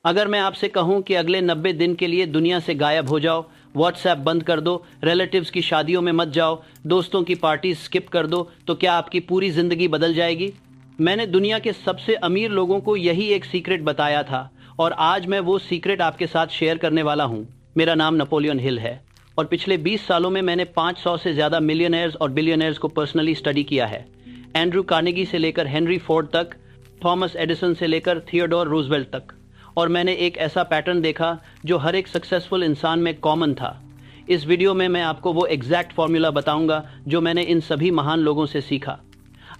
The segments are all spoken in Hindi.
अगर मैं आपसे कहूं कि अगले 90 दिन के लिए दुनिया से गायब हो जाओ, व्हाट्सएप बंद कर दो, रिलेटिव्स की शादियों में मत जाओ, दोस्तों की पार्टी स्किप कर दो, तो क्या आपकी पूरी जिंदगी बदल जाएगी? मैंने दुनिया के सबसे अमीर लोगों को यही एक सीक्रेट बताया था और आज मैं वो सीक्रेट आपके साथ शेयर करने वाला हूँ। मेरा नाम नेपोलियन हिल है और पिछले 20 सालों में मैंने 500 से ज़्यादा मिलियनेयर्स और बिलियनेयर्स को पर्सनली स्टडी किया है। एंड्रू कार्नेगी से लेकर हेनरी फोर्ड तक, थॉमस एडिसन से लेकर थियोडोर रूजवेल्ट तक। और मैंने एक ऐसा पैटर्न देखा जो हर एक सक्सेसफुल इंसान में कॉमन था। इस वीडियो में मैं आपको वो एग्जैक्ट फॉर्मूला बताऊंगा जो मैंने इन सभी महान लोगों से सीखा।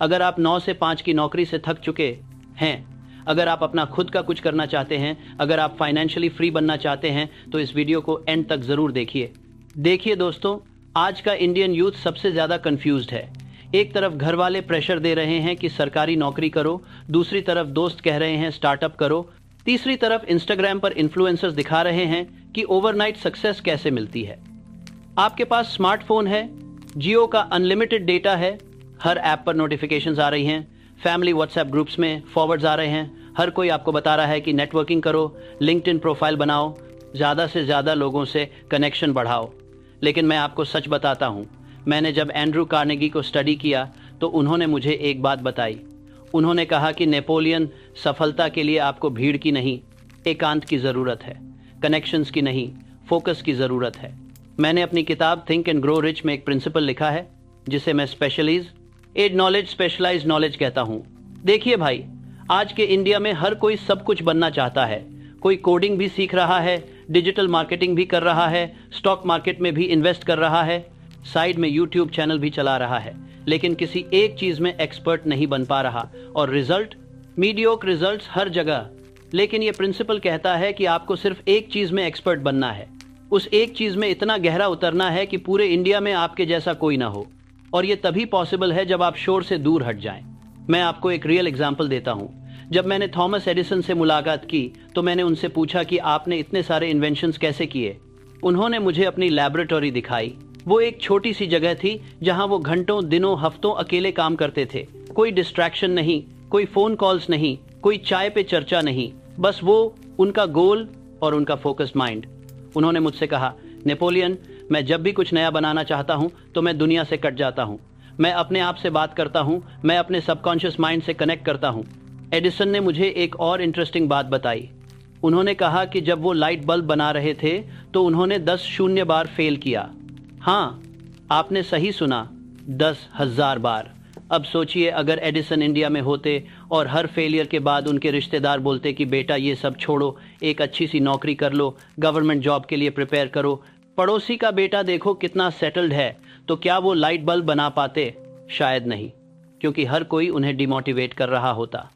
अगर आप 9 से 5 की नौकरी से थक चुके हैं, अगर आप अपना खुद का कुछ करना चाहते हैं, अगर आप फाइनेंशियली फ्री बनना चाहते हैं, तो इस वीडियो को एंड तक ज़रूर देखिए दोस्तों, आज का इंडियन यूथ सबसे ज़्यादा कंफ्यूज्ड है। एक तरफ घर वाले प्रेशर दे रहे हैं कि सरकारी नौकरी करो, दूसरी तरफ दोस्त कह रहे हैं स्टार्टअप करो, तीसरी तरफ इंस्टाग्राम पर इन्फ्लुएंसर्स दिखा रहे हैं कि ओवरनाइट सक्सेस कैसे मिलती है। आपके पास स्मार्टफोन है, जियो का अनलिमिटेड डेटा है, हर ऐप पर नोटिफिकेशंस आ रही हैं, फैमिली व्हाट्सएप ग्रुप्स में फॉरवर्ड्स आ रहे हैं, हर कोई आपको बता रहा है कि नेटवर्किंग करो, लिंक्डइन प्रोफाइल बनाओ, ज़्यादा से ज़्यादा लोगों से कनेक्शन बढ़ाओ। लेकिन मैं आपको सच बताता हूँ, मैंने जब एंड्रू कार्नेगी को स्टडी किया तो उन्होंने मुझे एक बात बताई। उन्होंने कहा कि नेपोलियन, सफलता के लिए आपको भीड़ की नहीं, एकांत की ज़रूरत है, कनेक्शंस की नहीं, फोकस की ज़रूरत है। मैंने अपनी किताब थिंक एंड ग्रो रिच में एक प्रिंसिपल लिखा है जिसे मैं स्पेशलाइज नॉलेज कहता हूँ। देखिए भाई, आज के इंडिया में हर कोई सब कुछ बनना चाहता है। कोई कोडिंग भी सीख रहा है, डिजिटल मार्केटिंग भी कर रहा है, स्टॉक मार्केट में भी इन्वेस्ट कर रहा है, साइड में यूट्यूब चैनल भी चला रहा है, लेकिन किसी एक चीज में एक्सपर्ट नहीं बन पा रहा और रिजल्ट मीडियोक्र रिजल्ट्स हर जगह। लेकिन ये प्रिंसिपल कहता है कि आपको सिर्फ एक चीज में एक्सपर्ट बनना है, उस एक चीज में इतना गहरा उतरना है कि पूरे इंडिया में आपके जैसा कोई ना हो। और ये तभी पॉसिबल है जब आप शोर से दूर हट जाएं। मैं आपको एक रियल एग्जाम्पल देता हूँ। जब मैंने थॉमस एडिसन से मुलाकात की तो मैंने उनसे पूछा कि आपने इतने सारे इन्वेंशंस कैसे किए। उन्होंने मुझे अपनी लैबोरेटरी दिखाई। वो एक छोटी सी जगह थी जहां वो घंटों, दिनों, हफ्तों अकेले काम करते थे। कोई डिस्ट्रैक्शन नहीं, कोई फोन कॉल्स नहीं, कोई चाय पे चर्चा नहीं, बस वो, उनका गोल और उनका फोकस्ड माइंड। उन्होंने मुझसे कहा, नेपोलियन, मैं जब भी कुछ नया बनाना चाहता हूं तो मैं दुनिया से कट जाता हूं, मैं अपने आप से बात करता हूं, मैं अपने सबकॉन्शियस माइंड से कनेक्ट करता हूं। एडिसन ने मुझे एक और इंटरेस्टिंग बात बताई। उन्होंने कहा कि जब वो लाइट बल्ब बना रहे थे तो उन्होंने 10,000 बार फेल किया। हाँ, आपने सही सुना, 10,000 बार। अब सोचिए, अगर एडिसन इंडिया में होते और हर फेलियर के बाद उनके रिश्तेदार बोलते कि बेटा ये सब छोड़ो, एक अच्छी सी नौकरी कर लो, गवर्नमेंट जॉब के लिए प्रिपेयर करो, पड़ोसी का बेटा देखो कितना सेटल्ड है, तो क्या वो लाइट बल्ब बना पाते? शायद नहीं, क्योंकि हर कोई उन्हें डिमोटिवेट कर रहा होता।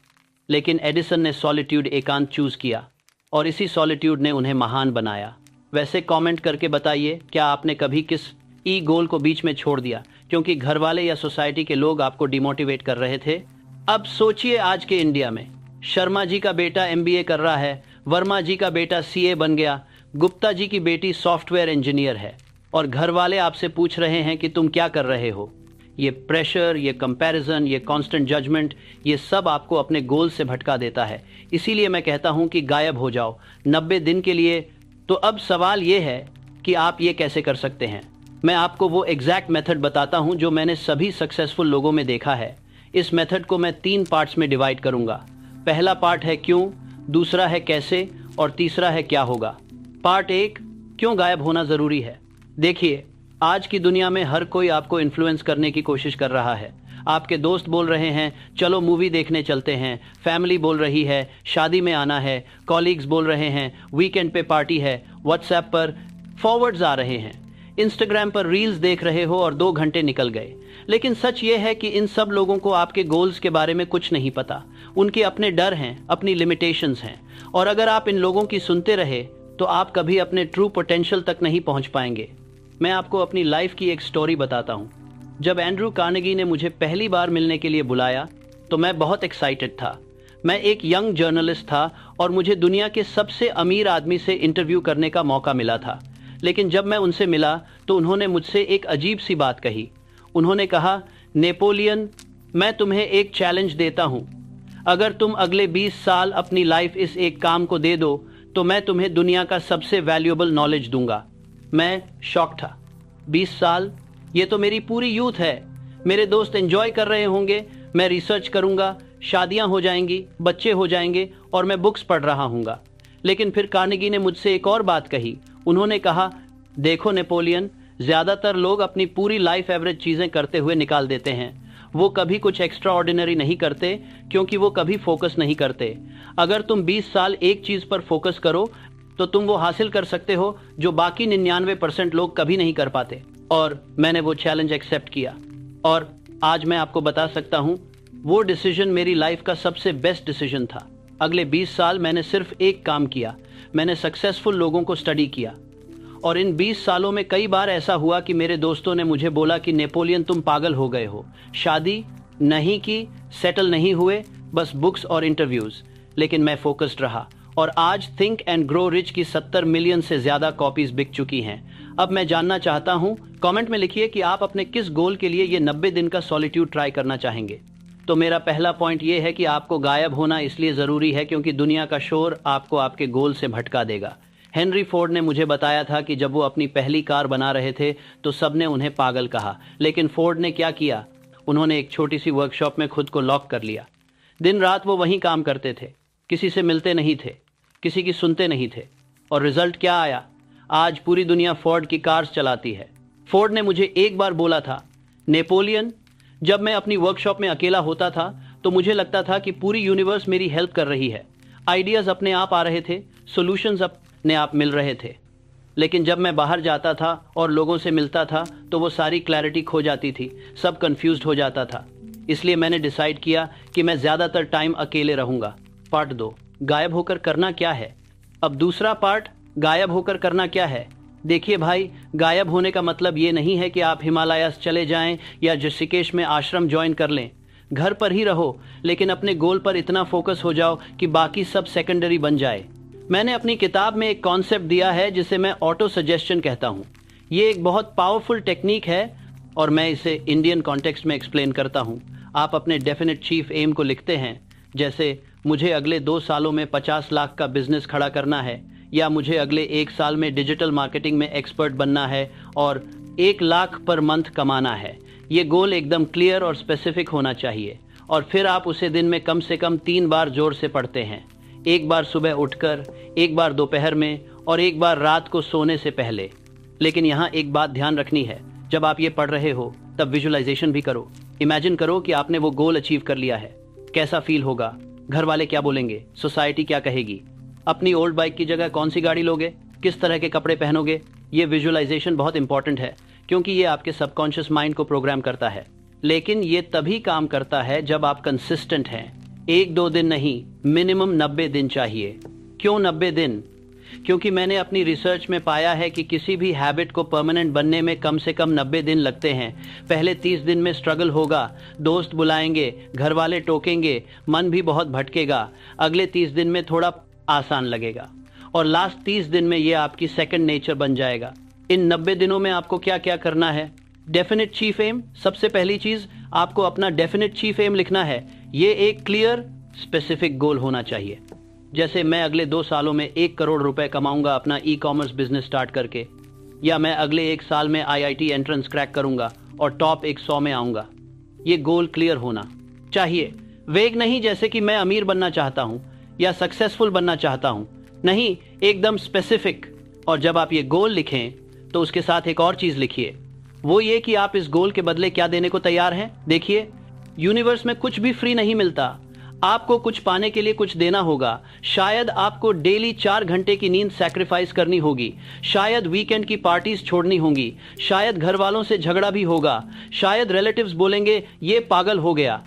लेकिन एडिसन ने सॉलिट्यूड, एकांत चूज किया और इसी सॉलिट्यूड ने उन्हें महान बनाया। वैसे कमेंट करके बताइए, क्या आपने कभी किस गोल को बीच में छोड़ दिया क्योंकि घर वाले या सोसाइटी के लोग आपको डिमोटिवेट कर रहे थे? अब सोचिए, आज के इंडिया में शर्मा जी का बेटा MBA कर रहा है, वर्मा जी का बेटा CA बन गया, गुप्ता जी की बेटी सॉफ्टवेयर इंजीनियर है, और घर वाले आपसे पूछ रहे हैं कि तुम क्या कर रहे हो। ये प्रेशर, ये कंपैरिजन, ये कांस्टेंट जजमेंट, ये सब आपको अपने गोल से भटका देता है। इसीलिए मैं कहता हूं कि गायब हो जाओ 90 दिन के लिए। तो अब सवाल ये है कि आप ये कैसे कर सकते हैं। मैं आपको वो एग्जैक्ट मेथड बताता हूं जो मैंने सभी सक्सेसफुल लोगों में देखा है। इस मेथड को मैं 3 पार्ट्स में डिवाइड करूंगा। पहला पार्ट है क्यों, दूसरा है कैसे और तीसरा है क्या होगा। पार्ट 1, क्यों गायब होना ज़रूरी है। देखिए, आज की दुनिया में हर कोई आपको इन्फ्लुएंस करने की कोशिश कर रहा है। आपके दोस्त बोल रहे हैं चलो मूवी देखने चलते हैं, फैमिली बोल रही है शादी में आना है, कॉलीग्स बोल रहे हैं वीकेंड पे पार्टी है, व्हाट्सएप पर फॉरवर्ड्स आ रहे हैं, इंस्टाग्राम पर रील्स देख रहे हो और 2 घंटे निकल गए। लेकिन सच ये है कि इन सब लोगों को आपके गोल्स के बारे में कुछ नहीं पता। उनके अपने डर हैं, अपनी लिमिटेशंस हैं, और अगर आप इन लोगों की सुनते रहे तो आप कभी अपने ट्रू पोटेंशियल तक नहीं पहुंच पाएंगे। मैं आपको अपनी लाइफ की एक स्टोरी बताता हूं। जब एंड्रू कार्नेगी ने मुझे पहली बार मिलने के लिए बुलाया तो मैं बहुत एक्साइटेड था। मैं एक यंग जर्नलिस्ट था और मुझे दुनिया के सबसे अमीर आदमी से इंटरव्यू करने का मौका मिला था। लेकिन जब मैं उनसे मिला तो उन्होंने मुझसे एक अजीब सी बात कही। उन्होंने कहा, नेपोलियन, मैं तुम्हें एक चैलेंज देता हूं। अगर तुम अगले 20 साल अपनी लाइफ इस एक काम को दे दो तो मैं तुम्हें दुनिया का सबसे वैल्यूएबल नॉलेज दूंगा। मैं शॉक था। 20 साल, ये तो मेरी पूरी यूथ है। मेरे दोस्त एंजॉय कर रहे होंगे, मैं रिसर्च करूंगा, शादियां हो जाएंगी, बच्चे हो जाएंगे और मैं बुक्स पढ़ रहा हूंगा। लेकिन फिर कार्नेगी ने मुझसे एक और बात कही। उन्होंने कहा, देखो नेपोलियन, ज्यादातर लोग अपनी पूरी लाइफ एवरेज चीजें करते हुए निकाल देते हैं। वो कभी कुछ एक्स्ट्रा ऑर्डिनरी नहीं करते क्योंकि वो कभी फोकस नहीं करते। अगर तुम 20 साल एक चीज पर फोकस करो तो तुम वो हासिल कर सकते हो जो बाकी 99% लोग कभी नहीं कर पाते। और मैंने वो चैलेंज एक्सेप्ट किया और आज मैं आपको बता सकता हूं, वो डिसीजन मेरी लाइफ का सबसे बेस्ट डिसीजन था। अगले 20 साल मैंने सिर्फ एक काम किया, मैंने सक्सेसफुल लोगों को स्टडी किया। और इन 20 सालों में कई बार ऐसा हुआ कि मेरे दोस्तों ने मुझे बोला कि नेपोलियन तुम पागल हो गए हो, शादी नहीं की, सेटल नहीं हुए, बस बुक्स और इंटरव्यूज। लेकिन मैं फोकस्ड रहा और आज थिंक एंड ग्रो रिच की 70 मिलियन से ज्यादा कॉपीज बिक चुकी हैं। अब मैं जानना चाहता हूं, कमेंट में लिखिए कि आप अपने किस गोल के लिए ये 90 दिन का सॉलिट्यूड ट्राई करना चाहेंगे। तो मेरा पहला पॉइंट ये है कि आपको गायब होना इसलिए जरूरी है क्योंकि दुनिया का शोर आपको आपके गोल से भटका देगा। हेनरी फोर्ड ने मुझे बताया था कि जब वो अपनी पहली कार बना रहे थे तो सबने उन्हें पागल कहा, लेकिन फोर्ड ने क्या किया, उन्होंने एक छोटी सी वर्कशॉप में खुद को लॉक कर लिया। दिन रात वो वहीं काम करते थे, किसी से मिलते नहीं थे, किसी की सुनते नहीं थे। और रिजल्ट क्या आया? आज पूरी दुनिया फोर्ड की कार्स चलाती है। फोर्ड ने मुझे एक बार बोला था, नेपोलियन, जब मैं अपनी वर्कशॉप में अकेला होता था तो मुझे लगता था कि पूरी यूनिवर्स मेरी हेल्प कर रही है। आइडियाज अपने आप आ रहे थे, सॉल्यूशंस अपने आप मिल रहे थे। लेकिन जब मैं बाहर जाता था और लोगों से मिलता था तो वो सारी क्लैरिटी खो जाती थी, सब कंफ्यूज्ड हो जाता था। इसलिए मैंने डिसाइड किया कि मैं ज़्यादातर टाइम अकेले रहूंगा। पार्ट 2, गायब होकर करना क्या है। अब दूसरा पार्ट, गायब होकर करना क्या है। देखिए भाई, गायब होने का मतलब ये नहीं है कि आप हिमालयास चले जाएं या ऋषिकेश में आश्रम ज्वाइन कर लें। घर पर ही रहो, लेकिन अपने गोल पर इतना फोकस हो जाओ कि बाकी सब सेकेंडरी बन जाए। मैंने अपनी किताब में एक कॉन्सेप्ट दिया है जिसे मैं ऑटो सजेशन कहता हूँ। ये एक बहुत पावरफुल टेक्निक है और मैं इसे इंडियन कॉन्टेक्स्ट में एक्सप्लेन करता हूँ। आप अपने डेफिनेट चीफ एम को लिखते हैं, जैसे मुझे अगले 2 सालों में 50 लाख का बिजनेस खड़ा करना है, या मुझे अगले 1 साल में डिजिटल मार्केटिंग में एक्सपर्ट बनना है और 1 लाख पर मंथ कमाना है। ये गोल एकदम क्लियर और स्पेसिफिक होना चाहिए और फिर आप उसे दिन में कम से कम 3 बार जोर से पढ़ते हैं। एक बार सुबह उठकर, एक बार दोपहर में और एक बार रात को सोने से पहले। लेकिन यहाँ एक बात ध्यान रखनी है, जब आप ये पढ़ रहे हो तब विजुअलाइजेशन भी करो। इमेजिन करो कि आपने वो गोल अचीव कर लिया है। कैसा फील होगा? घर वाले क्या बोलेंगे? सोसाइटी क्या कहेगी? अपनी ओल्ड बाइक की जगह कौन सी गाड़ी लोगे? किस तरह के कपड़े पहनोगे? ये विजुअलाइजेशन बहुत इंपॉर्टेंट है क्योंकि ये आपके सबकॉन्शियस माइंड को प्रोग्राम करता है। लेकिन ये तभी काम करता है जब आप कंसिस्टेंट हैं। 1-2 दिन नहीं, मिनिमम 90 दिन चाहिए। क्यों 90 दिन? क्योंकि मैंने अपनी रिसर्च में पाया है कि किसी भी हैबिट को परमानेंट बनने में कम से कम 90 दिन लगते हैं। पहले 30 दिन में स्ट्रगल होगा, दोस्त बुलाएंगे, घर वाले टोकेंगे, मन भी बहुत भटकेगा। अगले 30 दिन में थोड़ा आसान लगेगा और लास्ट 30 दिन में ये आपकी सेकंड नेचर बन जाएगा। इन 90 दिनों में आपको क्या क्या करना है? Definite chief aim. सबसे पहली चीज, आपको अपना डेफिनेट चीफ एम लिखना है। ये एक क्लियर स्पेसिफिक गोल होना चाहिए। जैसे मैं अगले 2 सालों में 1 करोड़ रुपए कमाऊंगा अपना ई-कॉमर्स बिजनेस स्टार्ट करके, या मैं अगले 1 साल में IIT एंट्रेंस क्रैक करूंगा और टॉप 100 में आऊंगा। ये गोल क्लियर होना चाहिए। वेग नहीं, जैसे कि मैं अमीर बनना चाहता हूं या सक्सेसफुल बनना चाहता हूं। नहीं, एकदम स्पेसिफिक। और जब आप ये गोल लिखें तो उसके साथ एक और चीज लिखिए, वो ये कि आप इस गोल के बदले क्या देने को तैयार हैं। देखिए, यूनिवर्स में कुछ भी फ्री नहीं मिलता। आपको कुछ पाने के लिए कुछ देना होगा। शायद आपको डेली 4 घंटे की नींद सैक्रिफाइस करनी होगी, शायद वीकेंड की पार्टीज छोड़नी होंगी, शायद घर वालों से झगड़ा भी होगा, शायद रिलेटिव्स बोलेंगे ये पागल हो गया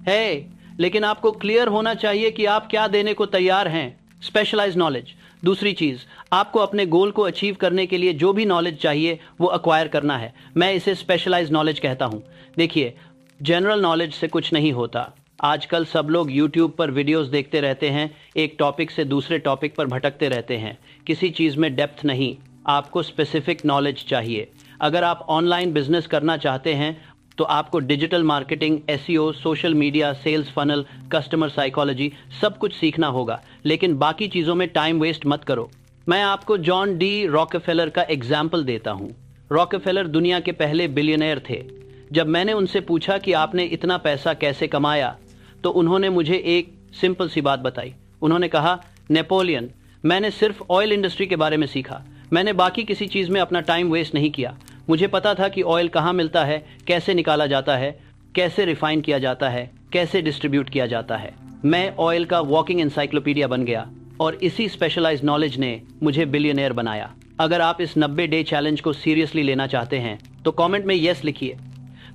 है। लेकिन आपको क्लियर होना चाहिए कि आप क्या देने को तैयार हैं। Specialised knowledge. दूसरी चीज, आपको अपने गोल को अचीव करने के लिए जो भी नॉलेज चाहिए वो अक्वायर करना है। मैं इसे स्पेशलाइज्ड नॉलेज कहता हूं। देखिए, जनरल नॉलेज से कुछ नहीं होता। आजकल सब लोग YouTube पर वीडियोस देखते रहते हैं, एक टॉपिक से दूसरे टॉपिक पर भटकते रहते हैं। किसी चीज़ में डेप्थ नहीं, आपको स्पेसिफिक नॉलेज चाहिए। अगर आप ऑनलाइन बिजनेस करना चाहते हैं तो आपको digital marketing, SEO, social media, sales funnel, customer psychology सब कुछ सीखना होगा, लेकिन बाकी चीज़ों में टाइम वेस्ट मत करो। मैं आपको जॉन डी रॉकफेलर का एग्जाम्पल देता हूँ। रॉकफेलर दुनिया के पहले बिलियनर थे। जब मैंने उनसे पूछा कि आपने इतना पैसा कैसे कमाया, तो उन्होंने मुझे एक सिंपल सी बात बताई। उन्होंने कहा, नेपोलियन, मैंने सिर्फ ऑयल इंडस्ट्री के बारे में सीखा, मैंने बाकी किसी चीज़ में अपना टाइम वेस्ट नहीं किया। मुझे पता था कि ऑयल कहाँ मिलता है, कैसे निकाला जाता है, कैसे रिफाइन किया जाता है, कैसे डिस्ट्रीब्यूट किया जाता है। मैं ऑयल का वॉकिंग एनसाइक्लोपीडिया बन गया और इसी स्पेशलाइज्ड नॉलेज ने मुझे बिलियनर बनाया। अगर आप इस 90 डे चैलेंज को सीरियसली लेना चाहते हैं तो कमेंट में यस लिखिए।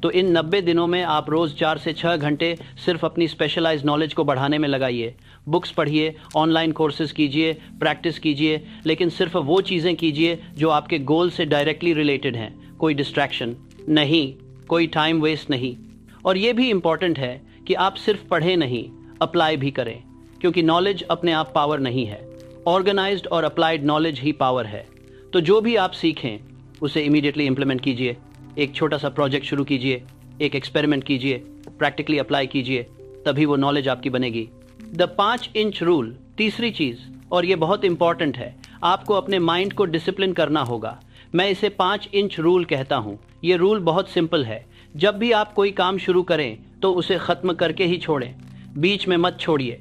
तो इन 90 दिनों में आप रोज़ 4 से 6 घंटे सिर्फ अपनी स्पेशलाइज्ड नॉलेज को बढ़ाने में लगाइए। बुक्स पढ़िए, ऑनलाइन कोर्सेज कीजिए, प्रैक्टिस कीजिए, लेकिन सिर्फ वो चीज़ें कीजिए जो आपके गोल से डायरेक्टली रिलेटेड हैं। कोई डिस्ट्रैक्शन नहीं, कोई टाइम वेस्ट नहीं। और ये भी इम्पॉर्टेंट है कि आप सिर्फ पढ़ें नहीं, अप्लाई भी करें, क्योंकि नॉलेज अपने आप पावर नहीं है। ऑर्गेनाइज्ड और अप्लाइड नॉलेज ही पावर है। तो जो भी आप सीखें उसे इमीडिएटली इम्प्लीमेंट कीजिए। एक छोटा सा प्रोजेक्ट शुरू कीजिए, एक एक्सपेरिमेंट कीजिए, प्रैक्टिकली अप्लाई कीजिए, तभी वो नॉलेज आपकी बनेगी। द 5 इंच रूल, तीसरी चीज़, और ये बहुत इंपॉर्टेंट है, आपको अपने माइंड को डिसिप्लिन करना होगा। मैं इसे 5 इंच रूल कहता हूँ। ये रूल बहुत सिंपल है। जब भी आप कोई काम शुरू करें तो उसे ख़त्म करके ही छोड़ें, बीच में मत छोड़िए।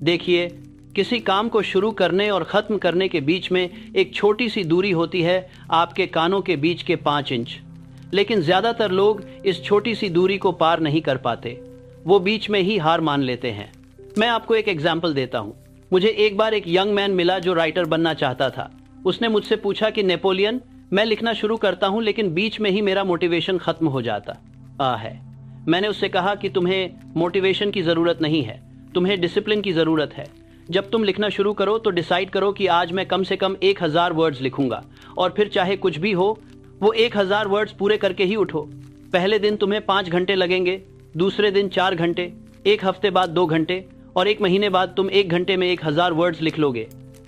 देखिए, किसी काम को शुरू करने और ख़त्म करने के बीच में एक छोटी सी दूरी होती है, आपके कानों के बीच के 5 इंच। लेकिन ज़्यादातर लोग इस छोटी सी दूरी को पार नहीं कर पाते, वो बीच में ही हार मान लेते हैं। मैं आपको एक एग्जाम्पल देता हूँ। मुझे एक बार एक यंग मैन मिला जो राइटर बनना चाहता था। उसने मुझसे पूछा कि नेपोलियन, मैं लिखना शुरू करता हूँ लेकिन बीच में ही मेरा मोटिवेशन ख़त्म हो जाता है। मैंने उससे कहा कि तुम्हें मोटिवेशन की ज़रूरत नहीं है, तुम्हें डिसिप्लिन की ज़रूरत है। जब तुम लिखना शुरू करो तो डिसाइड करो कि आज मैं कम से कम 1000 वर्ड्स लिखूंगा, और फिर चाहे कुछ भी हो वो 1000 वर्ड्स पूरे करके ही उठो। पहले दिन तुम्हें 5 घंटे लगेंगे, दूसरे दिन 4 घंटे, एक हफ्ते बाद 2 घंटे, और एक महीने बाद तुम 1 घंटे में 1000 वर्ड्स लिख लोगे।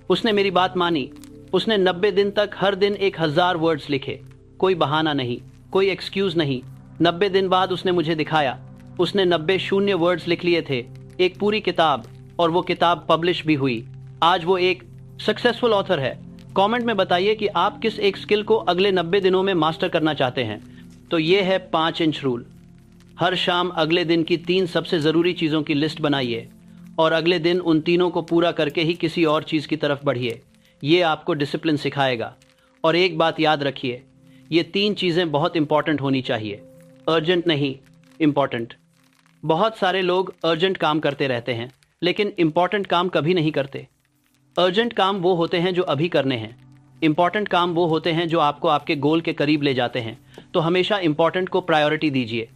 उसने मेरी बात मानी। उसने 90 दिन तक हर दिन 1000 वर्ड्स लिखे। कोई बहाना नहीं, कोई एक्सक्यूज नहीं। 90 दिन बाद उसने मुझे दिखाया। उसने 90 शून्य वर्ड्स लिख लिए थे, एक पूरी किताब, और वो किताब पब्लिश भी हुई। आज वो एक सक्सेसफुल ऑथर है। कमेंट में बताइए कि आप किस एक स्किल को अगले 90 दिनों में मास्टर करना चाहते हैं। तो ये है 5 इंच रूल। हर शाम अगले दिन की 3 सबसे ज़रूरी चीज़ों की लिस्ट बनाइए और अगले दिन उन तीनों को पूरा करके ही किसी और चीज़ की तरफ बढ़िए। ये आपको डिसिप्लिन सिखाएगा। और एक बात याद रखिए, ये 3 चीज़ें बहुत इंपॉर्टेंट होनी चाहिए, अर्जेंट नहीं, इंपॉर्टेंट। बहुत सारे लोग अर्जेंट काम करते रहते हैं लेकिन इंपॉर्टेंट काम कभी नहीं करते। अर्जेंट काम वो होते हैं जो अभी करने हैं, इंपॉर्टेंट काम वो होते हैं जो आपको आपके गोल के करीब ले जाते हैं। तो हमेशा इंपॉर्टेंट को प्रायोरिटी दीजिए।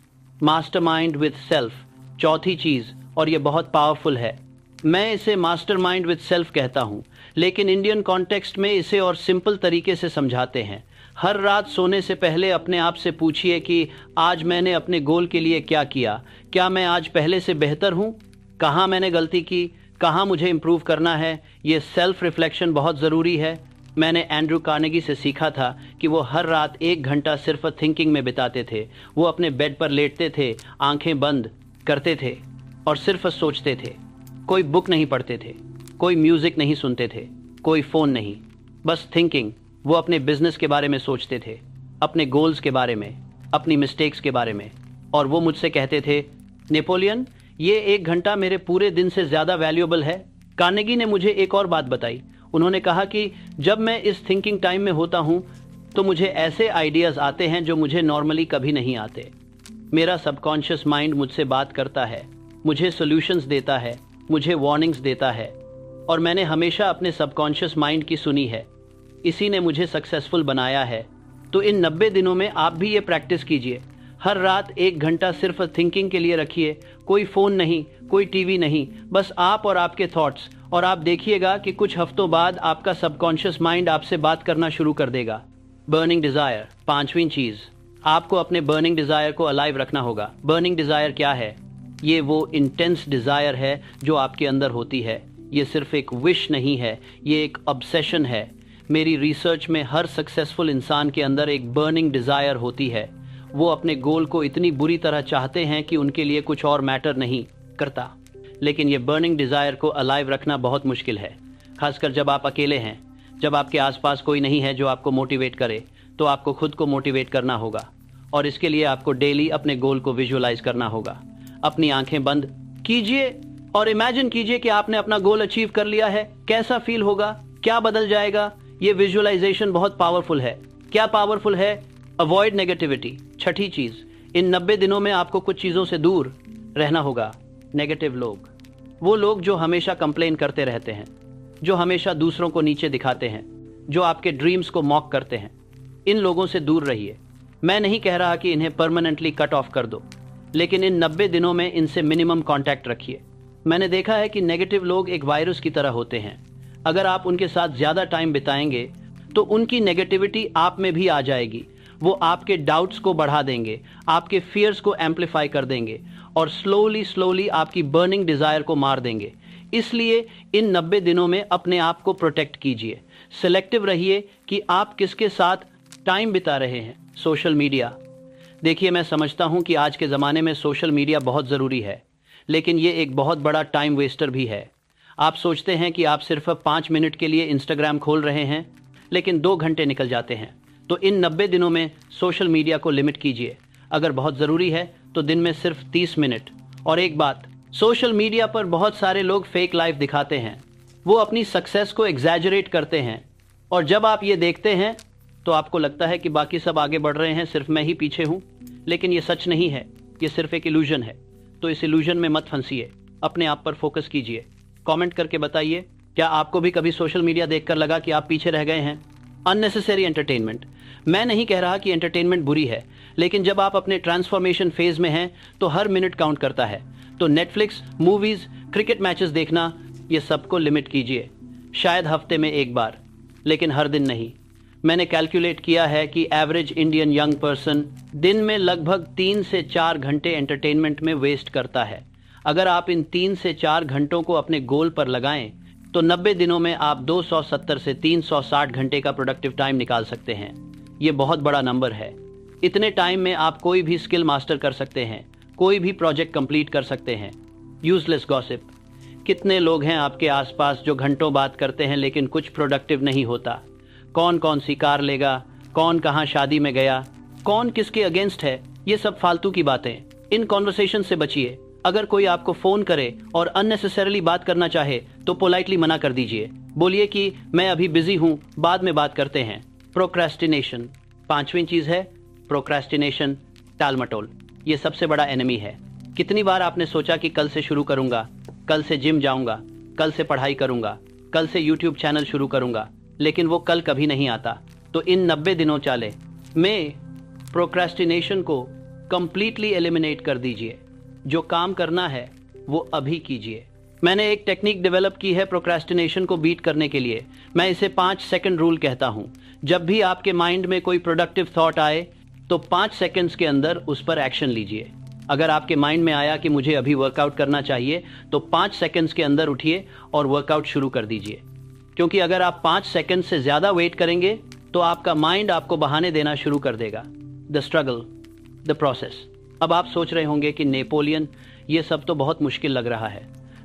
मास्टरमाइंड विद सेल्फ, चौथी चीज़, और ये बहुत पावरफुल है। मैं इसे मास्टरमाइंड विद सेल्फ कहता हूँ, लेकिन इंडियन कॉन्टेक्स्ट में इसे और सिंपल तरीके से समझाते हैं। हर रात सोने से पहले अपने आप से पूछिए कि आज मैंने अपने गोल के लिए क्या किया, क्या मैं आज पहले से बेहतर हूँ, कहाँ मैंने गलती की, कहाँ मुझे इम्प्रूव करना है। ये सेल्फ रिफ्लेक्शन बहुत ज़रूरी है। मैंने एंड्रू कार्नेगी से सीखा था कि वो हर रात 1 घंटा सिर्फ थिंकिंग में बिताते थे। वो अपने बेड पर लेटते थे, आंखें बंद करते थे और सिर्फ सोचते थे। कोई बुक नहीं पढ़ते थे, कोई म्यूज़िक नहीं सुनते थे, कोई फ़ोन नहीं, बस थिंकिंग। वो अपने बिजनेस के बारे में सोचते थे, अपने गोल्स के बारे में, अपनी मिस्टेक्स के बारे में। और वो मुझसे कहते थे, नेपोलियन, ये 1 घंटा मेरे पूरे दिन से ज़्यादा वैल्यूएबल है। कार्नेगी ने मुझे एक और बात बताई। उन्होंने कहा कि जब मैं इस थिंकिंग टाइम में होता हूँ तो मुझे ऐसे आइडियाज़ आते हैं जो मुझे नॉर्मली कभी नहीं आते। मेरा सबकॉन्शियस माइंड मुझसे बात करता है, मुझे सॉल्यूशंस देता है, मुझे वार्निंग्स देता है, और मैंने हमेशा अपने सबकॉन्शियस माइंड की सुनी है। इसी ने मुझे सक्सेसफुल बनाया है। तो इन 90 दिनों में आप भी ये प्रैक्टिस कीजिए। हर रात 1 घंटा सिर्फ थिंकिंग के लिए रखिए। कोई फ़ोन नहीं, कोई टीवी नहीं, बस आप और आपके थॉट्स। और आप देखिएगा कि कुछ हफ्तों बाद आपका सबकॉन्शियस माइंड आपसे बात करना शुरू कर देगा। बर्निंग डिज़ायर, 5वीं चीज़, आपको अपने बर्निंग डिज़ायर को अलाइव रखना होगा। बर्निंग डिज़ायर क्या है? ये वो इंटेंस डिज़ायर है जो आपके अंदर होती है। ये सिर्फ एक विश नहीं है, ये एक ऑब्सेशन है। मेरी रिसर्च में हर सक्सेसफुल इंसान के अंदर एक बर्निंग डिज़ायर होती है। वो अपने गोल को इतनी बुरी तरह चाहते हैं कि उनके लिए कुछ और मैटर नहीं करता। लेकिन ये बर्निंग डिज़ायर को अलाइव रखना बहुत मुश्किल है, खासकर जब आप अकेले हैं, जब आपके आसपास कोई नहीं है जो आपको मोटिवेट करे। तो आपको खुद को मोटिवेट करना होगा और इसके लिए आपको डेली अपने गोल को विजुअलाइज करना होगा। अपनी आंखें बंद कीजिए और इमेजिन कीजिए कि आपने अपना गोल अचीव कर लिया है। कैसा फील होगा, क्या बदल जाएगा? ये विजुअलाइजेशन बहुत पावरफुल है। क्या पावरफुल है? Avoid negativity. छठी चीज, इन 90 दिनों में आपको कुछ चीजों से दूर रहना होगा। नेगेटिव लोग, वो लोग जो हमेशा कंप्लेन करते रहते हैं, जो हमेशा दूसरों को नीचे दिखाते हैं, जो आपके ड्रीम्स को मॉक करते हैं, इन लोगों से दूर रहिए। मैं नहीं कह रहा कि इन्हें परमानेंटली कट ऑफ कर दो, लेकिन इन 90 दिनों में इनसे मिनिमम कांटेक्ट रखिए। मैंने देखा है कि नेगेटिव लोग एक वायरस की तरह होते हैं। अगर आप उनके साथ ज़्यादा टाइम बिताएंगे तो उनकी नेगेटिविटी आप में भी आ जाएगी। वो आपके डाउट्स को बढ़ा देंगे, आपके फियर्स को एम्पलीफाई कर देंगे और स्लोली आपकी बर्निंग डिज़ायर को मार देंगे। इसलिए इन 90 दिनों में अपने आप को प्रोटेक्ट कीजिए। सिलेक्टिव रहिए कि आप किसके साथ टाइम बिता रहे हैं। सोशल मीडिया, देखिए मैं समझता हूं कि आज के ज़माने में सोशल मीडिया बहुत ज़रूरी है, लेकिन ये एक बहुत बड़ा टाइम वेस्टर भी है। आप सोचते हैं कि आप सिर्फ 5 मिनट के लिए इंस्टाग्राम खोल रहे हैं, लेकिन 2 घंटे निकल जाते हैं। तो इन 90 दिनों में सोशल मीडिया को लिमिट कीजिए। अगर बहुत ज़रूरी है तो दिन में सिर्फ 30 मिनट। और एक बात, सोशल मीडिया पर बहुत सारे लोग फेक लाइफ दिखाते हैं। वो अपनी सक्सेस को एग्जैजरेट करते हैं और जब आप ये देखते हैं तो आपको लगता है कि बाकी सब आगे बढ़ रहे हैं, सिर्फ मैं ही पीछे हूँ। लेकिन ये सच नहीं है, ये सिर्फ एक इल्यूजन है। तो इस इल्यूजन में मत फंसिए, अपने आप पर फोकस कीजिए। कमेंट करके बताइए, क्या आपको भी कभी सोशल मीडिया देखकर लगा कि आप पीछे रह गए हैं? अननेसेसरी एंटरटेनमेंट, मैं नहीं कह रहा कि एंटरटेनमेंट बुरी है, लेकिन जब आप अपने ट्रांसफॉर्मेशन फेज में हैं तो हर मिनट काउंट करता है। तो नेटफ्लिक्स, मूवीज, क्रिकेट मैचेस देखना, ये सबको लिमिट कीजिए। शायद हफ्ते में एक बार, लेकिन हर दिन नहीं। मैंने कैलकुलेट किया है कि एवरेज इंडियन यंग पर्सन दिन में लगभग 3 से 4 घंटे एंटरटेनमेंट में वेस्ट करता है। अगर आप इन 3 से 4 घंटों को अपने गोल पर लगाएं तो 90 दिनों में आप 270 से 360 घंटे का प्रोडक्टिव टाइम निकाल सकते हैं। ये बहुत बड़ा नंबर है। इतने टाइम में आप कोई भी स्किल मास्टर कर सकते हैं, कोई भी प्रोजेक्ट कंप्लीट कर सकते हैं। यूजलेस गॉसिप, कितने लोग हैं आपके आसपास जो घंटों बात करते हैं लेकिन कुछ प्रोडक्टिव नहीं होता। कौन कौन सी कार लेगा, कौन कहाँ शादी में गया, कौन किसके अगेंस्ट है, ये सब फालतू की बातें। इन कॉन्वर्सेशन से बचिए। अगर कोई आपको फोन करे और अननेसेसरली बात करना चाहे तो पोलाइटली मना कर दीजिए। बोलिए कि मैं अभी बिजी हूँ, बाद में बात करते हैं। प्रोक्रेस्टिनेशन, 5वीं चीज है प्रोक्रेस्टिनेशन, टालमटोल। ये सबसे बड़ा एनिमी है। कितनी बार आपने सोचा कि कल से शुरू करूंगा, कल से जिम जाऊंगा, कल से पढ़ाई करूंगा, कल से यूट्यूब चैनल शुरू करूंगा, लेकिन वो कल कभी नहीं आता। तो इन 90 दिनों चाले में प्रोक्रेस्टिनेशन को कंप्लीटली एलिमिनेट कर दीजिए। जो काम करना है वो अभी कीजिए। मैंने एक टेक्निक डेवलप की है प्रोक्रेस्टिनेशन को बीट करने के लिए। मैं इसे 5 सेकंड रूल कहता हूं। जब भी आपके माइंड में कोई प्रोडक्टिव थॉट आए तो 5 सेकंड्स के अंदर उस पर एक्शन लीजिए। अगर आपके माइंड में आया कि मुझे अभी वर्कआउट करना चाहिए तो 5 सेकंड्स के अंदर उठिए और वर्कआउट शुरू कर दीजिए। क्योंकि अगर आप 5 सेकंड से ज्यादा वेट करेंगे तो आपका माइंड आपको बहाने देना शुरू कर देगा। The struggle, the process. अब आप सोच रहे होंगे कि नेपोलियन, ये सब तो बहुत मुश्किल लग रहा है।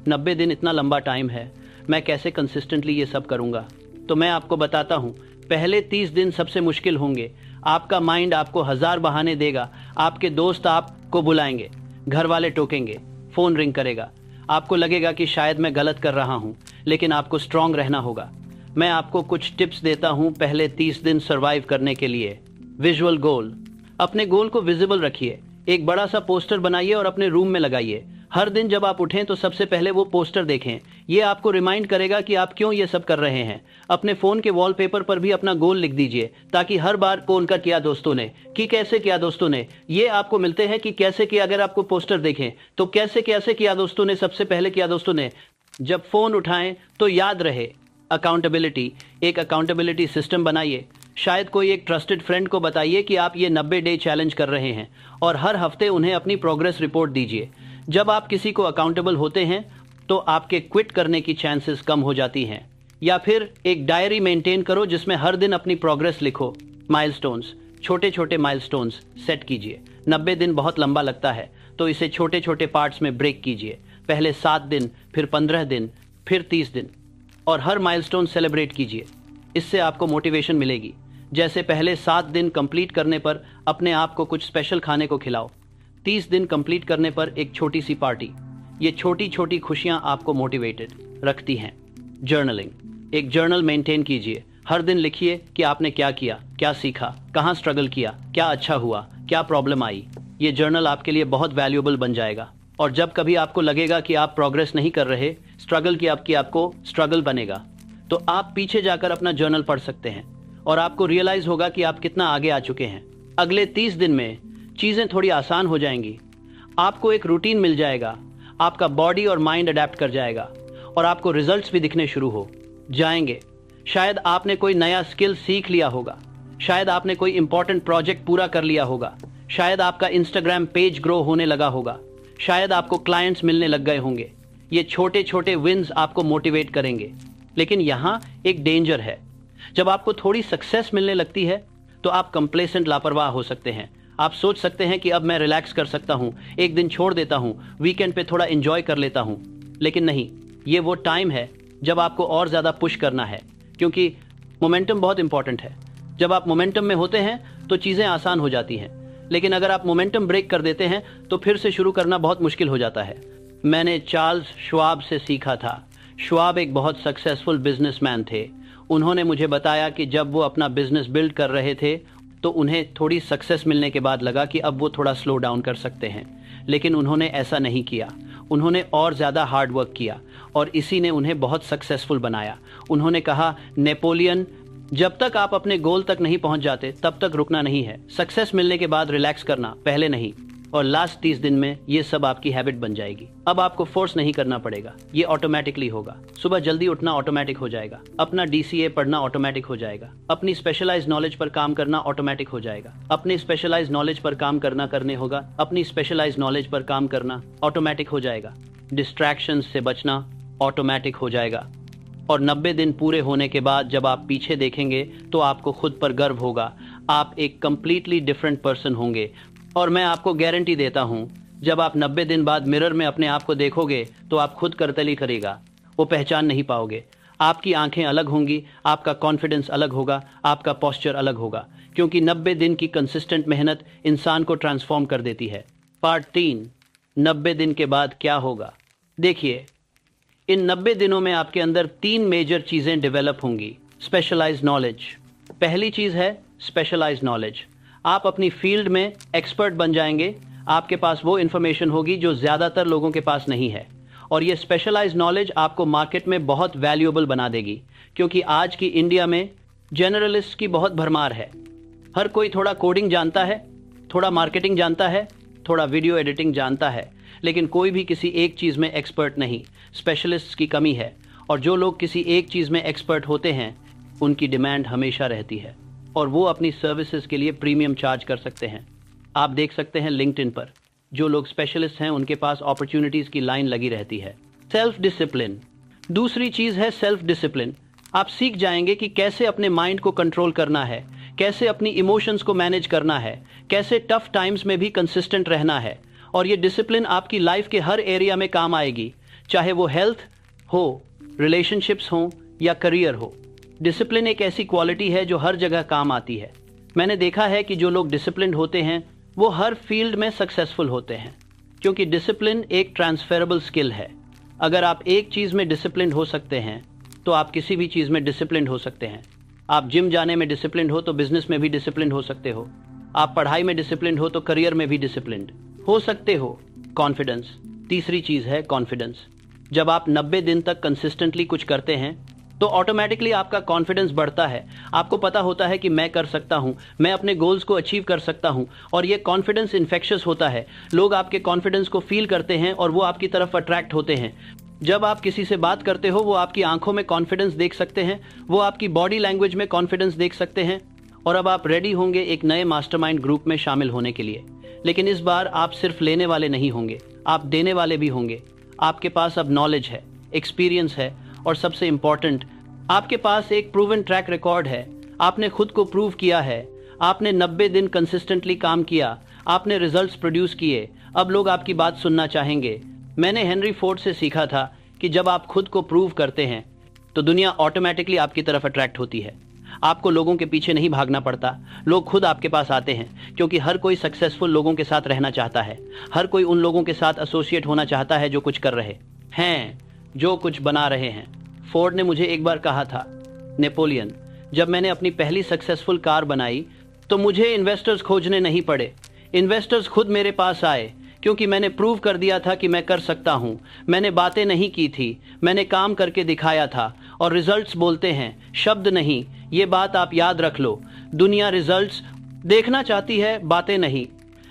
90 दिन इतना लंबा टाइम है, मैं कैसे कंसिस्टेंटली ये सब करूंगा? तो मैं आपको बताता हूं, पहले 30 दिन सबसे मुश्किल होंगे। आपका माइंड आपको 1000 बहाने देगा। आपके दोस्त आपको बुलाएंगे, घर वाले टोकेंगे, फोन रिंग करेगा, आपको लगेगा कि शायद मैं गलत कर रहा हूं, लेकिन आपको स्ट्रांग रहना होगा। मैं आपको कुछ टिप्स देता हूं पहले 30 दिन सर्वाइव करने के लिए। विजुअल गोल, अपने गोल को विजिबल रखिए। एक बड़ा सा पोस्टर बनाइए और अपने रूम में लगाइए। हर दिन जब आप उठें तो सबसे पहले वो पोस्टर देखें। ये आपको रिमाइंड करेगा कि आप क्यों ये सब कर रहे हैं। अपने फोन के वॉलपेपर पर भी अपना गोल लिख दीजिए, ताकि हर बार कौन का किया दोस्तों ने, कि कैसे किया दोस्तों ने, ये आपको मिलते हैं कि कैसे किया। अगर आपको पोस्टर देखें तो कैसे कैसे किया दोस्तों ने, सबसे पहले किया दोस्तों ने। जब फोन उठाएं तो याद रहे अकाउंटेबिलिटी। एक अकाउंटेबिलिटी सिस्टम बनाइए। शायद कोई एक ट्रस्टेड फ्रेंड को बताइए कि आप ये 90 डे चैलेंज कर रहे हैं और हर हफ्ते उन्हें अपनी प्रोग्रेस रिपोर्ट दीजिए। जब आप किसी को अकाउंटेबल होते हैं तो आपके क्विट करने की चांसेस कम हो जाती हैं। या फिर एक डायरी मेंटेन करो जिसमें हर दिन अपनी प्रोग्रेस लिखो। माइलस्टोन्स, छोटे छोटे माइलस्टोन्स सेट कीजिए। 90 दिन बहुत लंबा लगता है, तो इसे छोटे छोटे पार्ट्स में ब्रेक कीजिए। पहले 7 दिन, फिर 15 दिन, फिर 30 दिन, और हर माइलस्टोन सेलिब्रेट कीजिए। इससे आपको मोटिवेशन मिलेगी। जैसे पहले 7 दिन कंप्लीट करने पर अपने आप को कुछ स्पेशल खाने को खिलाओ। 30 दिन कंप्लीट करने पर एक छोटी सी पार्टी। ये छोटी छोटी खुशियां आपको मोटिवेटेड रखती हैं। जर्नलिंग, एक जर्नल मेंटेन कीजिए। हर दिन लिखिए कि आपने क्या किया, क्या सीखा, कहाँ स्ट्रगल किया, क्या अच्छा हुआ, क्या प्रॉब्लम आई। ये जर्नल आपके लिए बहुत वैल्यूएबल बन जाएगा। और जब कभी आपको लगेगा कि आप प्रोग्रेस नहीं कर रहे, स्ट्रगल की आपको स्ट्रगल बनेगा, तो आप पीछे जाकर अपना जर्नल पढ़ सकते हैं और आपको रियलाइज होगा कि आप कितना आगे आ चुके हैं। अगले 30 दिन में चीज़ें थोड़ी आसान हो जाएंगी। आपको एक रूटीन मिल जाएगा, आपका बॉडी और माइंड अडेप्ट कर जाएगा और आपको रिजल्ट्स भी दिखने शुरू हो जाएंगे। शायद आपने कोई नया स्किल सीख लिया होगा, शायद आपने कोई इंपॉर्टेंट प्रोजेक्ट पूरा कर लिया होगा, शायद आपका इंस्टाग्राम पेज ग्रो होने लगा होगा, शायद आपको क्लाइंट्स मिलने लग गए होंगे। ये छोटे छोटे विन्स आपको मोटिवेट करेंगे। लेकिन यहाँ एक डेंजर है। जब आपको थोड़ी सक्सेस मिलने लगती है तो आप कंप्लेसेंट, लापरवाह हो सकते हैं। आप सोच सकते हैं कि अब मैं रिलैक्स कर सकता हूँ, एक दिन छोड़ देता हूँ, वीकेंड पे थोड़ा एंजॉय कर लेता हूँ। लेकिन नहीं, ये वो टाइम है जब आपको और ज़्यादा पुश करना है, क्योंकि मोमेंटम बहुत इंपॉर्टेंट है। जब आप मोमेंटम में होते हैं तो चीज़ें आसान हो जाती हैं, लेकिन अगर आप मोमेंटम ब्रेक कर देते हैं तो फिर से शुरू करना बहुत मुश्किल हो जाता है। मैंने चार्ल्स श्वाब से सीखा था। श्वाब एक बहुत सक्सेसफुल बिजनेसमैन थे। उन्होंने मुझे बताया कि जब वो अपना बिजनेस बिल्ड कर रहे थे तो उन्हें थोड़ी सक्सेस मिलने के बाद लगा कि अब वो थोड़ा स्लो डाउन कर सकते हैं, लेकिन उन्होंने ऐसा नहीं किया। उन्होंने और ज़्यादा हार्ड वर्क किया और इसी ने उन्हें बहुत सक्सेसफुल बनाया। उन्होंने कहा, नेपोलियन, जब तक आप अपने गोल तक नहीं पहुंच जाते तब तक रुकना नहीं है। सक्सेस मिलने के बाद रिलैक्स करना, पहले नहीं। और लास्ट 30 दिन में ये सब आपकी हैबिट बन जाएगी। अब आपको फोर्स नहीं करना पड़ेगा, ये ऑटोमेटिकली होगा। सुबह जल्दी उठना ऑटोमेटिक हो जाएगा, अपना DCA पढ़ना ऑटोमेटिक हो जाएगा, अपनी स्पेशलाइज्ड नॉलेज पर काम करना ऑटोमेटिक हो जाएगा, अपनी स्पेशलाइज्ड नॉलेज पर काम करने होगा, अपनी स्पेशलाइज्ड नॉलेज पर काम करना ऑटोमेटिक हो जाएगा। डिस्ट्रैक्शंस से बचना ऑटोमेटिक हो जाएगा। और 90 दिन पूरे होने के बाद जब आप पीछे देखेंगे तो आपको खुद पर गर्व होगा। आप एक कंप्लीटली डिफरेंट पर्सन होंगे। और मैं आपको गारंटी देता हूं, जब आप 90 दिन बाद मिरर में अपने आप को देखोगे तो आप खुद करतली करेगा, वो पहचान नहीं पाओगे। आपकी आंखें अलग होंगी, आपका कॉन्फिडेंस अलग होगा, आपका पोस्चर अलग होगा, क्योंकि 90 दिन की कंसिस्टेंट मेहनत इंसान को ट्रांसफॉर्म कर देती है। पार्ट 3, 90 दिन के बाद क्या होगा। देखिए, इन 90 दिनों में आपके अंदर 3 मेजर चीज़ें डेवलप होंगी। स्पेशलाइज्ड नॉलेज, पहली चीज़ है स्पेशलाइज्ड नॉलेज। आप अपनी फील्ड में एक्सपर्ट बन जाएंगे। आपके पास वो इन्फॉर्मेशन होगी जो ज़्यादातर लोगों के पास नहीं है, और ये स्पेशलाइज्ड नॉलेज आपको मार्केट में बहुत वैल्यूएबल बना देगी, क्योंकि आज की इंडिया में जनरलिस्ट की बहुत भरमार है। हर कोई थोड़ा कोडिंग जानता है, थोड़ा मार्केटिंग जानता है, थोड़ा वीडियो एडिटिंग जानता है, लेकिन कोई भी किसी एक चीज़ में एक्सपर्ट नहीं। स्पेशलिस्ट्स की कमी है, और जो लोग किसी एक चीज़ में एक्सपर्ट होते हैं उनकी डिमांड हमेशा रहती है, और वो अपनी सर्विसेज के लिए प्रीमियम चार्ज कर सकते हैं। आप देख सकते हैं लिंक्डइन पर जो लोग स्पेशलिस्ट हैं उनके पास अपॉर्चुनिटीज़ की लाइन लगी रहती है। सेल्फ डिसिप्लिन, दूसरी चीज़ है सेल्फ डिसिप्लिन। आप सीख जाएंगे कि कैसे अपने माइंड को कंट्रोल करना है, कैसे अपनी इमोशंस को मैनेज करना है, कैसे टफ टाइम्स में भी कंसिस्टेंट रहना है। और ये डिसिप्लिन आपकी लाइफ के हर एरिया में काम आएगी, चाहे वो हेल्थ हो, रिलेशनशिप्स हो या करियर हो। डिसिप्लिन एक ऐसी क्वालिटी है जो हर जगह काम आती है। मैंने देखा है कि जो लोग डिसिप्लिन्ड होते हैं वो हर फील्ड में सक्सेसफुल होते हैं, क्योंकि डिसिप्लिन एक ट्रांसफरेबल स्किल है। अगर आप एक चीज़ में डिसिप्लिन्ड हो सकते हैं तो आप किसी भी चीज़ में डिसिप्लिन्ड हो सकते हैं। आप जिम जाने में डिसिप्लिन्ड हो तो बिजनेस में भी डिसिप्लिन्ड हो सकते हो। आप पढ़ाई में डिसिप्लिन्ड हो तो करियर में भी डिसिप्लिन्ड हो सकते हो। कॉन्फिडेंस, तीसरी चीज़ है कॉन्फिडेंस। जब आप 90 दिन तक कंसिस्टेंटली कुछ करते हैं तो ऑटोमेटिकली आपका कॉन्फिडेंस बढ़ता है। आपको पता होता है कि मैं कर सकता हूं, मैं अपने गोल्स को अचीव कर सकता हूं, और ये कॉन्फिडेंस इन्फेक्शियस होता है। लोग आपके कॉन्फिडेंस को फील करते हैं और वो आपकी तरफ अट्रैक्ट होते हैं। जब आप किसी से बात करते हो वो आपकी आंखों में कॉन्फिडेंस देख सकते हैं, वो आपकी बॉडी लैंग्वेज में कॉन्फिडेंस देख सकते हैं। और अब आप रेडी होंगे एक नए मास्टरमाइंड ग्रुप में शामिल होने के लिए। लेकिन इस बार आप सिर्फ लेने वाले नहीं होंगे, आप देने वाले भी होंगे। आपके पास अब नॉलेज है, एक्सपीरियंस है, और सबसे इंपॉर्टेंट, आपके पास एक प्रूवन ट्रैक रिकॉर्ड है। आपने खुद को प्रूव किया है। आपने 90 दिन कंसिस्टेंटली काम किया, आपने रिजल्ट्स प्रोड्यूस किए, अब लोग आपकी बात सुनना चाहेंगे। मैंने हेनरी फोर्ड से सीखा था कि जब आप खुद को प्रूव करते हैं तो दुनिया ऑटोमेटिकली आपकी तरफ अट्रैक्ट होती है। आपको लोगों के पीछे नहीं भागना पड़ता, लोग खुद आपके पास आते हैं, क्योंकि हर कोई सक्सेसफुल लोगों के साथ रहना चाहता है। हर कोई उन लोगों के साथ एसोसिएट होना चाहता है जो कुछ कर रहे हैं, जो कुछ बना रहे हैं। फोर्ड ने मुझे एक बार कहा था, नेपोलियन, जब मैंने अपनी पहली सक्सेसफुल कार बनाई तो मुझे इन्वेस्टर्स खोजने नहीं पड़े, इन्वेस्टर्स खुद मेरे पास आए, क्योंकि मैंने प्रूव कर दिया था कि मैं कर सकता हूं। मैंने बातें नहीं की थी, मैंने काम करके दिखाया था। और रिजल्ट्स बोलते हैं, शब्द नहीं। ये बात आप याद रख लो, दुनिया रिजल्ट्स देखना चाहती है, बातें नहीं।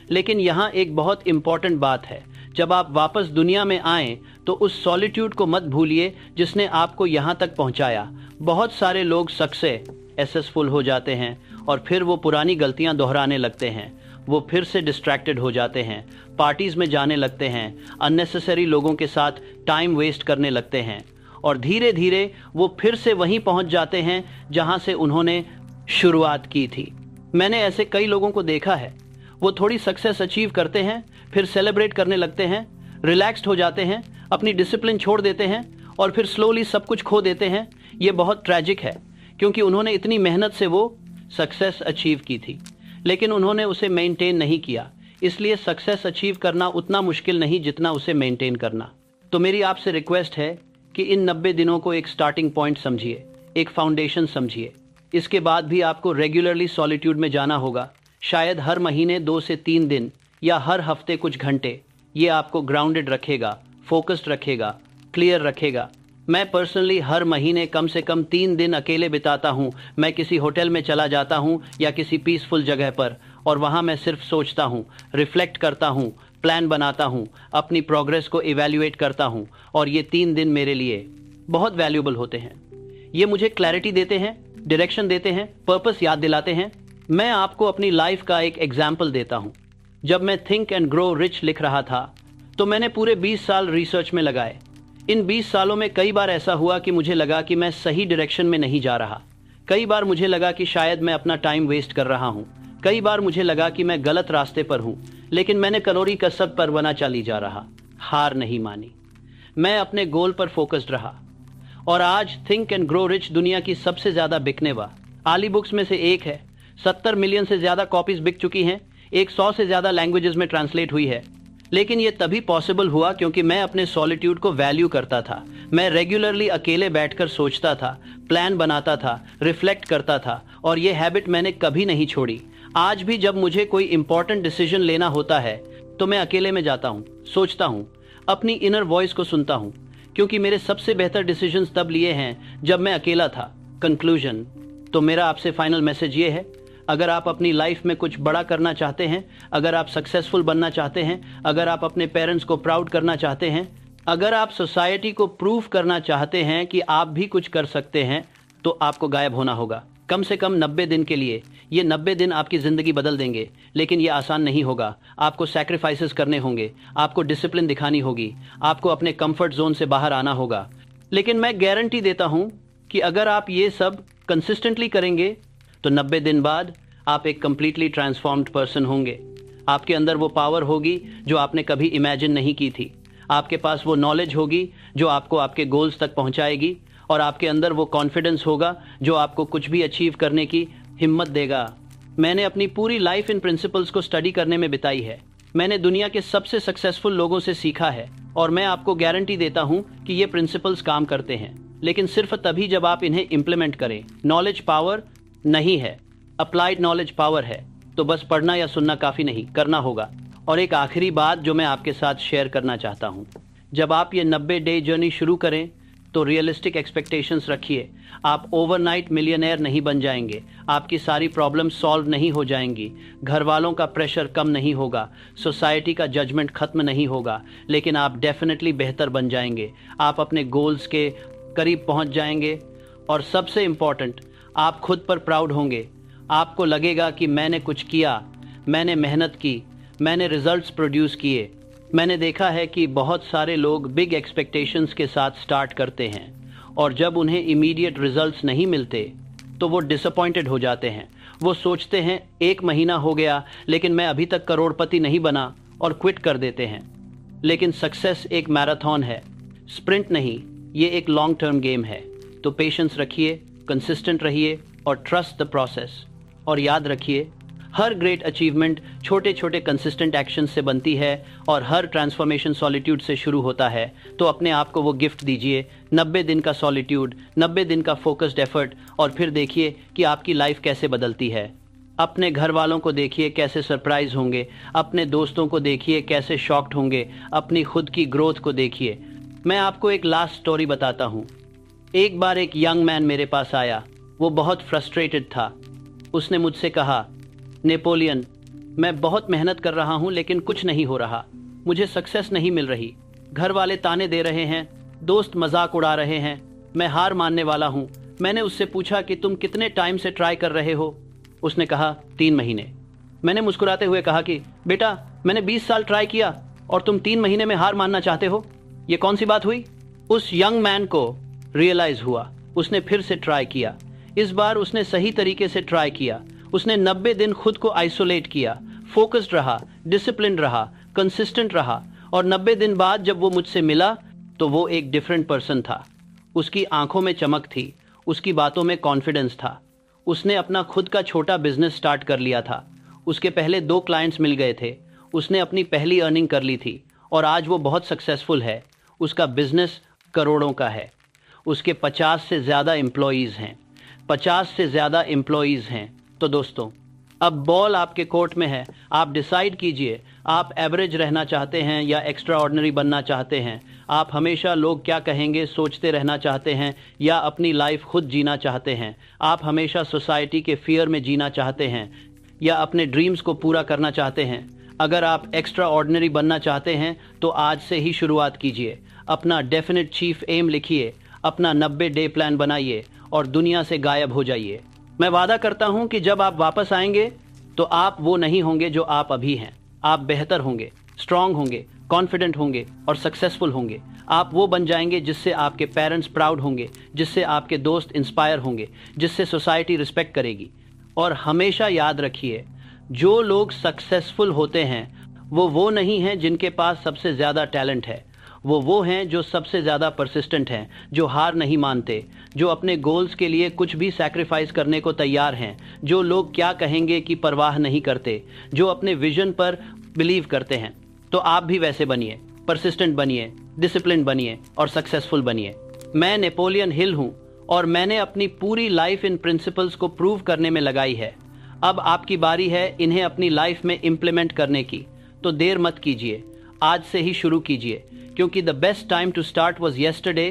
लेकिन यहाँ एक बहुत इंपॉर्टेंट बात है, जब आप वापस दुनिया में आएं तो उस सॉलिट्यूड को मत भूलिए जिसने आपको यहाँ तक पहुँचाया। बहुत सारे लोग सक्सेसफुल हो जाते हैं और फिर वो पुरानी गलतियाँ दोहराने लगते हैं। वो फिर से डिस्ट्रैक्टेड हो जाते हैं, पार्टीज में जाने लगते हैं, अननेसेसरी लोगों के साथ टाइम वेस्ट करने लगते हैं, और धीरे धीरे वो फिर से वहीं पहुंच जाते हैं जहां से उन्होंने शुरुआत की थी। मैंने ऐसे कई लोगों को देखा है। वो थोड़ी सक्सेस अचीव करते हैं, फिर सेलिब्रेट करने लगते हैं, रिलैक्स्ड हो जाते हैं, अपनी डिसिप्लिन छोड़ देते हैं और फिर स्लोली सब कुछ खो देते हैं। ये बहुत ट्रैजिक है, क्योंकि उन्होंने इतनी मेहनत से वो सक्सेस अचीव की थी, लेकिन उन्होंने उसे मेंटेन नहीं किया। इसलिए सक्सेस अचीव करना उतना मुश्किल नहीं जितना उसे मेंटेन करना। तो मेरी आपसे रिक्वेस्ट है कि इन 90 दिनों को एक स्टार्टिंग पॉइंट समझिए, एक फाउंडेशन समझिए। इसके बाद भी आपको रेगुलरली सॉलिट्यूड में जाना होगा, शायद हर महीने 2 से 3 दिन या हर हफ्ते कुछ घंटे। ये आपको ग्राउंडेड रखेगा, फोकस्ड रखेगा, क्लियर रखेगा। मैं पर्सनली हर महीने कम से कम 3 दिन अकेले बिताता हूँ। मैं किसी होटल में चला जाता हूँ या किसी पीसफुल जगह पर, और वहाँ मैं सिर्फ सोचता हूँ, रिफ्लेक्ट करता हूँ, प्लान बनाता हूँ, अपनी प्रोग्रेस को इवैल्यूएट करता हूँ। और ये 3 दिन मेरे लिए बहुत वैल्यूएबल होते हैं। ये मुझे क्लैरिटी देते हैं, डायरेक्शन देते हैं, पर्पस याद दिलाते हैं। मैं आपको अपनी लाइफ का एक एग्जाम्पल देता हूँ। जब मैं थिंक एंड ग्रो रिच लिख रहा था तो मैंने पूरे 20 साल रिसर्च में लगाए। इन 20 सालों में कई बार ऐसा हुआ कि मुझे लगा कि मैं सही डायरेक्शन में नहीं जा रहा। कई बार मुझे लगा कि शायद मैं अपना टाइम वेस्ट कर रहा हूँ। कई बार मुझे लगा कि मैं गलत रास्ते पर हूँ, लेकिन मैंने करोड़ी कसरत पर बना चली जा रहा। हार नहीं मानी, मैं अपने गोल पर फोकस्ड रहा। और आज थिंक एंड ग्रो रिच दुनिया की सबसे ज्यादा बिकने वाली बुक्स में से एक है। 70 मिलियन से ज्यादा कॉपीज बिक चुकी हैं, 100 से ज्यादा लैंग्वेजेस में ट्रांसलेट हुई है। लेकिन ये तभी पॉसिबल हुआ क्योंकि मैं अपने सॉलिट्यूड को वैल्यू करता था। मैं रेगुलरली अकेले बैठकर सोचता था, प्लान बनाता था, रिफ्लेक्ट करता था, और ये हैबिट मैंने कभी नहीं छोड़ी। आज भी जब मुझे कोई इंपॉर्टेंट डिसीजन लेना होता है तो मैं अकेले में जाता हूँ, सोचता हूँ, अपनी इनर वॉइस को सुनता हूँ, क्योंकि मेरे सबसे बेहतर डिसीजंस तब लिए हैं जब मैं अकेला था। कंक्लूजन, तो मेरा आपसे फाइनल मैसेज ये है, अगर आप अपनी लाइफ में कुछ बड़ा करना चाहते हैं, अगर आप सक्सेसफुल बनना चाहते हैं, अगर आप अपने पेरेंट्स को प्राउड करना चाहते हैं, अगर आप सोसाइटी को प्रूव करना चाहते हैं कि आप भी कुछ कर सकते हैं, तो आपको गायब होना होगा, कम से कम 90 दिन के लिए। ये 90 दिन आपकी ज़िंदगी बदल देंगे, लेकिन ये आसान नहीं होगा। आपको सैक्रिफाइसेस करने होंगे, आपको डिसिप्लिन दिखानी होगी, आपको अपने कंफर्ट जोन से बाहर आना होगा। लेकिन मैं गारंटी देता हूँ कि अगर आप ये सब कंसिस्टेंटली करेंगे तो 90 दिन बाद आप एक कंप्लीटली ट्रांसफॉर्म्ड पर्सन होंगे। आपके अंदर वो पावर होगी जो आपने कभी इमेजिन नहीं की थी। आपके पास वो नॉलेज होगी जो आपको आपके गोल्स तक पहुंचाएगी, और आपके अंदर वो कॉन्फिडेंस होगा जो आपको कुछ भी अचीव करने की हिम्मत देगा। मैंने अपनी पूरी लाइफ इन प्रिंसिपल्स को स्टडी करने में बिताई है। मैंने दुनिया के सबसे सक्सेसफुल लोगों से सीखा है, और मैं आपको गारंटी देता हूं कि ये प्रिंसिपल्स काम करते हैं, लेकिन सिर्फ तभी जब आप इन्हें इंप्लीमेंट करें। नॉलेज पावर नहीं है, अप्लाइड नॉलेज पावर है। तो बस पढ़ना या सुनना काफ़ी नहीं, करना होगा। और एक आखिरी बात जो मैं आपके साथ शेयर करना चाहता हूँ, जब आप ये 90 डे जर्नी शुरू करें तो रियलिस्टिक एक्सपेक्टेशंस रखिए। आप ओवरनाइट मिलियनेयर नहीं बन जाएंगे, आपकी सारी प्रॉब्लम सॉल्व नहीं हो जाएंगी, घर वालों का प्रेशर कम नहीं होगा, सोसाइटी का जजमेंट खत्म नहीं होगा, लेकिन आप डेफिनेटली बेहतर बन जाएंगे। आप अपने गोल्स के करीब पहुंच जाएंगे, और सबसे इम्पॉर्टेंट, आप खुद पर प्राउड होंगे। आपको लगेगा कि मैंने कुछ किया, मैंने मेहनत की, मैंने रिजल्ट्स प्रोड्यूस किए। मैंने देखा है कि बहुत सारे लोग बिग एक्सपेक्टेशंस के साथ स्टार्ट करते हैं, और जब उन्हें इमीडिएट रिजल्ट्स नहीं मिलते तो वो डिसअपॉइंटेड हो जाते हैं। वो सोचते हैं 1 महीना हो गया लेकिन मैं अभी तक करोड़पति नहीं बना, और क्विट कर देते हैं। लेकिन सक्सेस एक मैराथन है, स्प्रिंट नहीं। ये एक लॉन्ग टर्म गेम है। तो पेशेंस रखिए, कंसिस्टेंट रहिए और ट्रस्ट द प्रोसेस। और याद रखिए, हर ग्रेट अचीवमेंट छोटे छोटे कंसिस्टेंट एक्शन से बनती है और हर ट्रांसफॉर्मेशन सॉलिट्यूड से शुरू होता है। तो अपने आप को वो गिफ्ट दीजिए, 90 दिन का सॉलिट्यूड, 90 दिन का फोकस्ड एफर्ट, और फिर देखिए कि आपकी लाइफ कैसे बदलती है। अपने घर वालों को देखिए कैसे सरप्राइज होंगे, अपने दोस्तों को देखिए कैसे शॉक्ड होंगे, अपनी खुद की ग्रोथ को देखिए। मैं आपको एक लास्ट स्टोरी बताता हूँ। एक बार एक यंग मैन मेरे पास आया। वो बहुत फ्रस्ट्रेटेड था। उसने मुझसे कहा, नेपोलियन, मैं बहुत मेहनत कर रहा हूँ लेकिन कुछ नहीं हो रहा, मुझे सक्सेस नहीं मिल रही, घर वाले ताने दे रहे हैं, दोस्त मजाक उड़ा रहे हैं, मैं हार मानने वाला हूँ। मैंने उससे पूछा कि तुम कितने टाइम से ट्राई कर रहे हो? उसने कहा 3 महीने। मैंने मुस्कुराते हुए कहा कि बेटा, मैंने 20 साल ट्राई किया और तुम 3 महीने में हार मानना चाहते हो? ये कौन सी बात हुई? उस यंग मैन को रियलाइज हुआ। उसने फिर से ट्राई किया। इस बार उसने सही तरीके से ट्राई किया। उसने 90 दिन खुद को आइसोलेट किया, फोकस्ड रहा, डिसिप्लिन रहा, कंसिस्टेंट रहा, और 90 दिन बाद जब वो मुझसे मिला तो वो एक डिफरेंट पर्सन था। उसकी आंखों में चमक थी, उसकी बातों में कॉन्फिडेंस था। उसने अपना खुद का छोटा बिजनेस स्टार्ट कर लिया था। उसके पहले 2 क्लाइंट्स मिल गए थे। उसने अपनी पहली अर्निंग कर ली थी और आज वो बहुत सक्सेसफुल है। उसका बिजनेस करोड़ों का है। उसके 50 से ज़्यादा एम्प्लॉयज़ हैं। 50 से ज़्यादा एम्प्लॉयज़ हैं। तो दोस्तों, अब बॉल आपके कोर्ट में है। आप डिसाइड कीजिए, आप एवरेज रहना चाहते हैं या एक्स्ट्रा ऑर्डिनरी बनना चाहते हैं? आप हमेशा लोग क्या कहेंगे सोचते रहना चाहते हैं या अपनी लाइफ खुद जीना चाहते हैं? आप हमेशा सोसाइटी के फियर में जीना चाहते हैं या अपने ड्रीम्स को पूरा करना चाहते हैं? अगर आप एक्स्ट्रा ऑर्डिनरी बनना चाहते हैं तो आज से ही शुरुआत कीजिए। अपना डेफिनेट चीफ एम लिखिए, अपना 90 डे प्लान बनाइए और दुनिया से गायब हो जाइए। मैं वादा करता हूं कि जब आप वापस आएंगे तो आप वो नहीं होंगे जो आप अभी हैं। आप बेहतर होंगे, स्ट्रांग होंगे, कॉन्फिडेंट होंगे और सक्सेसफुल होंगे। आप वो बन जाएंगे जिससे आपके पेरेंट्स प्राउड होंगे, जिससे आपके दोस्त इंस्पायर होंगे, जिससे सोसाइटी रिस्पेक्ट करेगी। और हमेशा याद रखिए, जो लोग सक्सेसफुल होते हैं वो नहीं हैं जिनके पास सबसे ज़्यादा टैलेंट है। वो हैं जो सबसे ज़्यादा परसिस्टेंट हैं, जो हार नहीं मानते, जो अपने गोल्स के लिए कुछ भी सैक्रिफाइस करने को तैयार हैं, जो लोग क्या कहेंगे की परवाह नहीं करते, जो अपने विजन पर बिलीव करते हैं। तो आप भी वैसे बनिए, परसिस्टेंट बनिए, डिसिप्लिन बनिए और सक्सेसफुल बनिए। मैं नेपोलियन हिल हूँ और मैंने अपनी पूरी लाइफ इन प्रिंसिपल्स को प्रूव करने में लगाई है। अब आपकी बारी है इन्हें अपनी लाइफ में इम्प्लीमेंट करने की। तो देर मत कीजिए, आज से ही शुरू कीजिए, क्योंकि the best time to start was yesterday,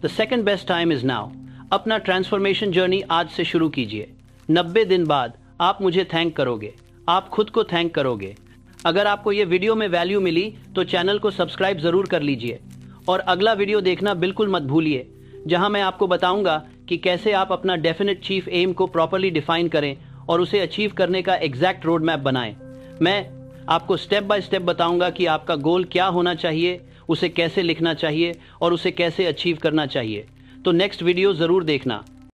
the second best time is now. अपना ट्रांसफॉर्मेशन जर्नी आज से शुरू कीजिए। 90 दिन बाद आप मुझे थैंक करोगे, आप खुद को थैंक करोगे। अगर आपको ये वीडियो में वैल्यू मिली तो चैनल को सब्सक्राइब ज़रूर कर लीजिए और अगला वीडियो देखना बिल्कुल मत भूलिए, जहां मैं आपको बताऊंगा कि कैसे आप अपना डेफिनेट चीफ एम को प्रॉपर्ली डिफाइन करें और उसे अचीव करने का एग्जैक्ट रोड मैप बनाएं। मैं आपको स्टेप बाय स्टेप बताऊंगा कि आपका गोल क्या होना चाहिए, उसे कैसे लिखना चाहिए और उसे कैसे अचीव करना चाहिए। तो नेक्स्ट वीडियो ज़रूर देखना।